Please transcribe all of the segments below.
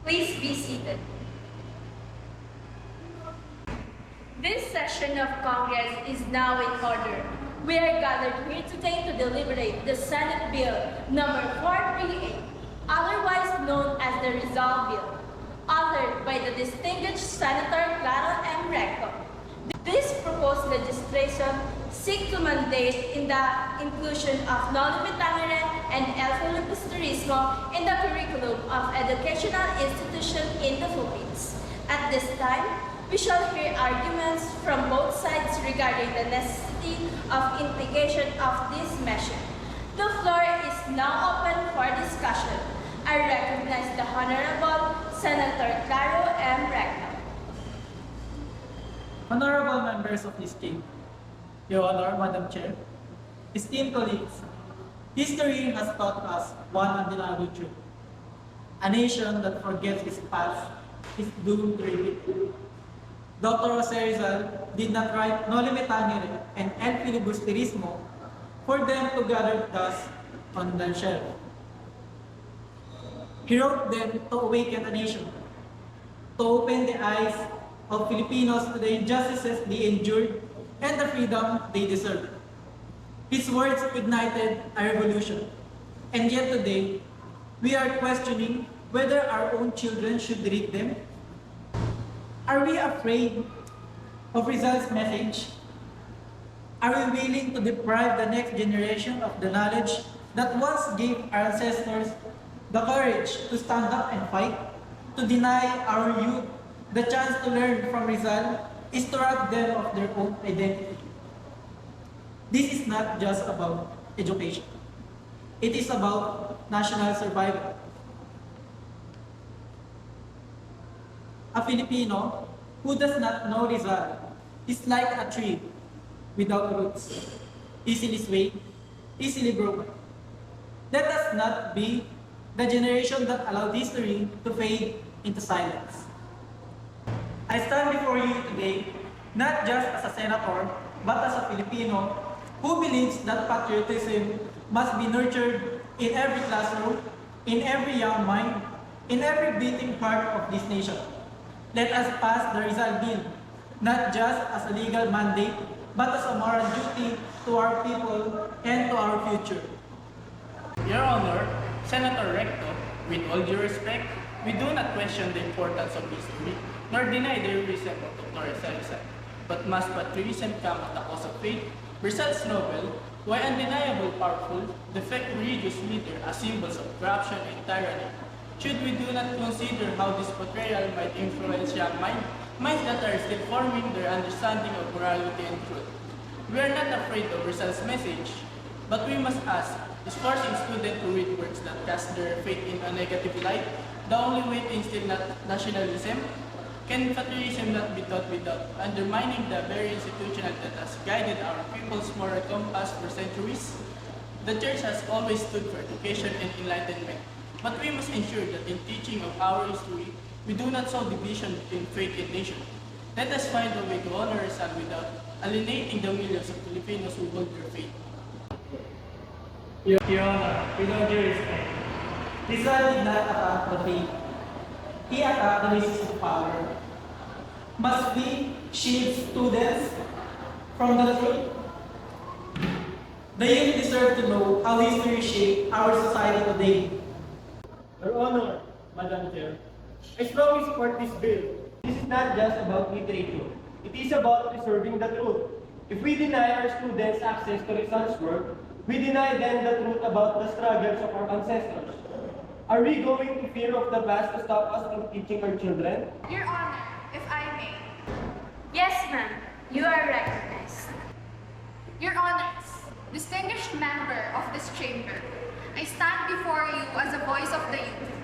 Please be seated. This session of Congress is now in order. We are gathered here today to deliberate the Senate Bill number 438, otherwise known as the Rizal Bill, authored by the distinguished Senator Claro M. Recto. This proposed legislation seeks to mandate in the inclusion of non-limitanere and el filibusterismo in the curriculum of educational institutions in the Philippines. At this time, we shall hear arguments from both sides regarding the necessity of implication of this measure. The floor is now open for discussion. I recognize the Honorable Senator Claro M. Recto. Honorable members of this King, Your Honor, Madam Chair, esteemed colleagues, history has taught us one undeniable truth. A nation that forgets its past is doomed to repeat. Dr. Jose Rizal did not write No Limitanere and El Filibusterismo for them to gather dust on the shelf. He wrote them to awaken a nation, to open the eyes of Filipinos to the injustices they endured and the freedom they deserve. His words ignited a revolution, and yet today, we are questioning whether our own children should read them. Are we afraid of Rizal's message? Are we willing to deprive the next generation of the knowledge that once gave our ancestors the courage to stand up and fight? To deny our youth the chance to learn from Rizal is to rob them of their own identity. This is not just about education. It is about national survival. A Filipino who does not know Rizal is like a tree without roots, easily swayed, easily broken. Let us not be the generation that allowed history to fade into silence. I stand before you today not just as a senator, but as a Filipino who believes that patriotism must be nurtured in every classroom, in every young mind, in every beating heart of this nation. Let us pass the Rizal Bill, not just as a legal mandate, but as a moral duty to our people and to our future. Your Honor, Senator Recto, with all due respect, we do not question the importance of history, nor deny the heroism of Dr. Rizal, but must patriotism come at the cost of faith? Rizal's novel, while undeniably powerful, depict religious leaders as symbols of corruption and tyranny. Should we do not consider how this portrayal might influence young minds that are still forming their understanding of morality and truth? We are not afraid of Rizal's message, but we must ask, is forcing students to read works that cast their faith in a negative light the only way to instill nationalism? Can patriotism not be taught without undermining the very institution that has guided our people's moral compass for centuries? The Church has always stood for education and enlightenment, but we must ensure that in teaching of our history, we do not sow division between faith and nation. Let us find a way to honor Rizal without alienating the millions of Filipinos who hold their faith. Your Honor, with all due respect, Rizal did not attack the faith. He attacked the basis of power. Must we shield students from the truth? The youth deserve to know how history shaped our society today. Your Honor, Madam Chair, I strongly support this bill. This is not just about literature. It is about preserving the truth. If we deny our students access to Rizal's work, we deny them the truth about the struggles of our ancestors. Are we going to fear of the past to stop us from teaching our children? Your Honor, if I may. Yes, ma'am. You are recognized. Your Honors, distinguished member of this chamber, I stand before you as a voice of the youth.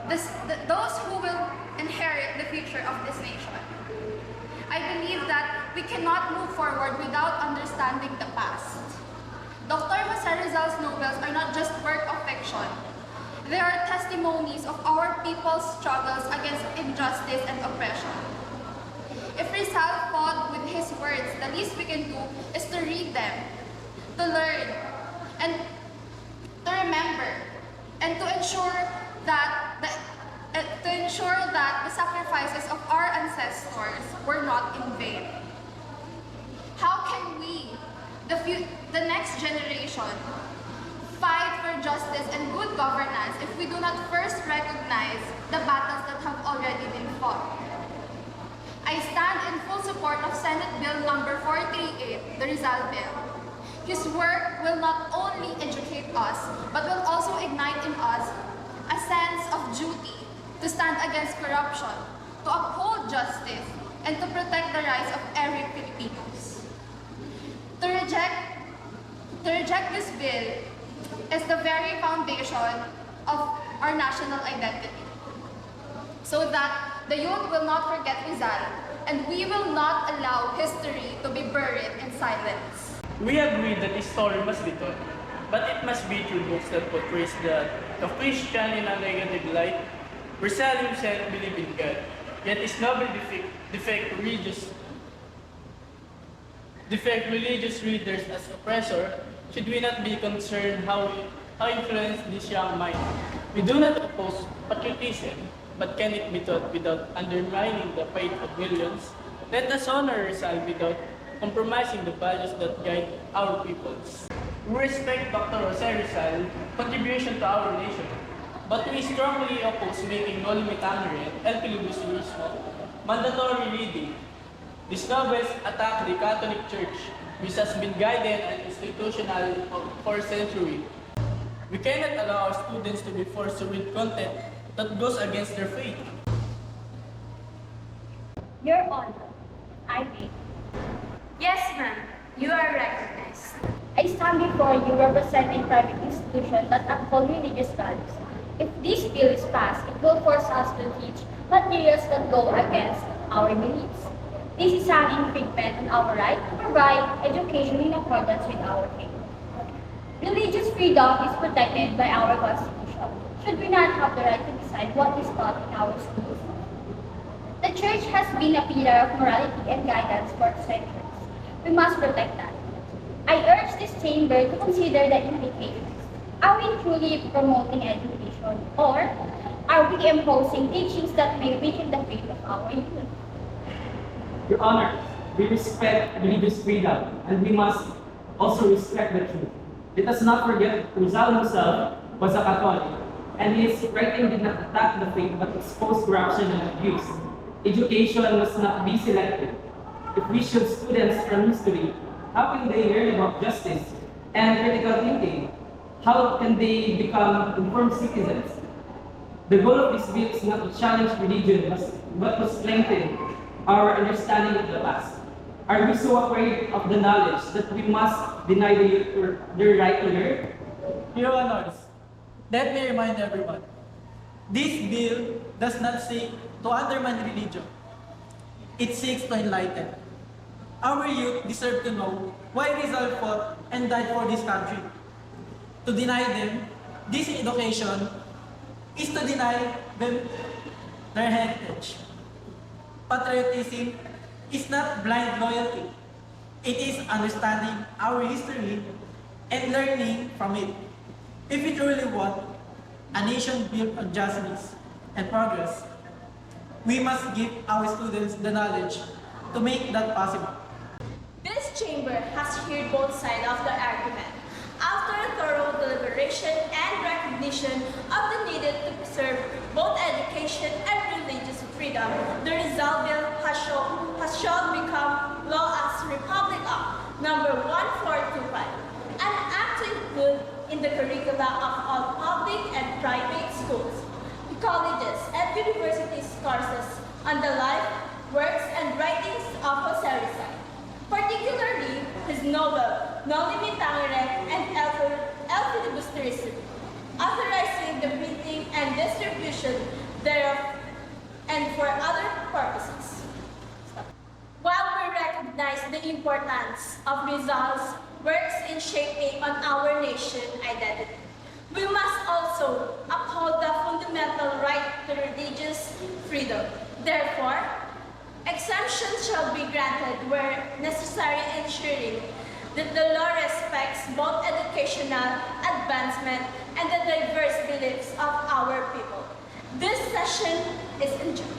those who will inherit the future of this nation. I believe that we cannot move forward without understanding the past. Dr. Jose Rizal's novels are not just work of fiction. They are testimonies of our people's struggles against injustice and oppression. If Rizal fought with his words, the least we can do is to read them, to learn, and to remember, and to ensure that the sacrifices of our ancestors were not in vain. How can we, the next generation, fight for justice and good governance if we do not first recognize the battles that have already been fought? I stand in full support of Senate Bill number 438, the Rizal Bill. His work will not only educate us, but will also ignite in us a sense of duty to stand against corruption, to uphold justice, and to protect the rights of every Filipinos. To reject this bill is the very foundation of our national identity, so that the youth will not forget Rizal, and we will not allow history to be buried in silence. We agree that this story must be taught, but it must be through books that portrays the Christian in a negative light. Rizal himself believed in God, yet his novel depict religious readers as oppressor. Should we not be concerned how influenced this young mind? We do not oppose patriotism, but can it be taught without undermining the faith of millions? Let us honor Rizal without compromising the values that guide our peoples. We respect Dr. Jose Rizal's contribution to our nation, but we strongly oppose making No Limitangere and El Filibusterismo mandatory reading. These novels attack the Catholic Church, which has been guided and institutional for centuries. We cannot allow our students to be forced to read content that goes against their faith. Your Honor, I may. Yes, ma'am. You are recognized. I stand before you representing private institutions that uphold religious values. If this bill is passed, it will force us to teach materials that go against our beliefs. This is an infringement on our right to provide education in accordance with our faith. Religious freedom is protected by our Constitution. Should we not have the right to decide what is taught in our schools? The Church has been a pillar of morality and guidance for centuries. We must protect that. I urge this chamber to consider the implications. Are we truly promoting education, or are we imposing teachings that may weaken the faith of our youth? Your Honor, we respect religious freedom, and we must also respect the truth. Let us not forget Rizal himself was a Catholic, and his writing did not attack the faith but expose corruption and abuse. Education must not be selective. If we show students from history, how can they learn about justice and critical thinking? How can they become informed citizens? The goal of this bill is not to challenge religion, but to strengthen our understanding of the past. Are we so afraid of the knowledge that we must deny the youth their right to learn? Your Honors, let me remind everyone, this bill does not seek to undermine religion. It seeks to enlighten. Our youth deserve to know why Rizal fought and died for this country. To deny them this education is to deny them their heritage. Patriotism is not blind loyalty. It is understanding our history and learning from it. If we truly want a nation built on justice and progress, we must give our students the knowledge to make that possible. This chamber has heard both sides of the argument. After a thorough deliberation and recognition of the need to preserve both education and religious freedom, the Rizal Bill has shown become law as Republic Act number 1425, an act to include in the curricula of all public and private schools, colleges, and universities courses on the life, works, and writings of Jose Rizal. Particularly, his novel, No Limitangere and El Filibusterismo, authorizing the printing and distribution and for other purposes. While we recognize the importance of Rizal's works in shaping on our nation identity, we must also uphold the fundamental right to religious freedom. Therefore, exemptions shall be granted where necessary, ensuring that the law respects both educational advancement and the diverse beliefs of our people. This session is adjourned.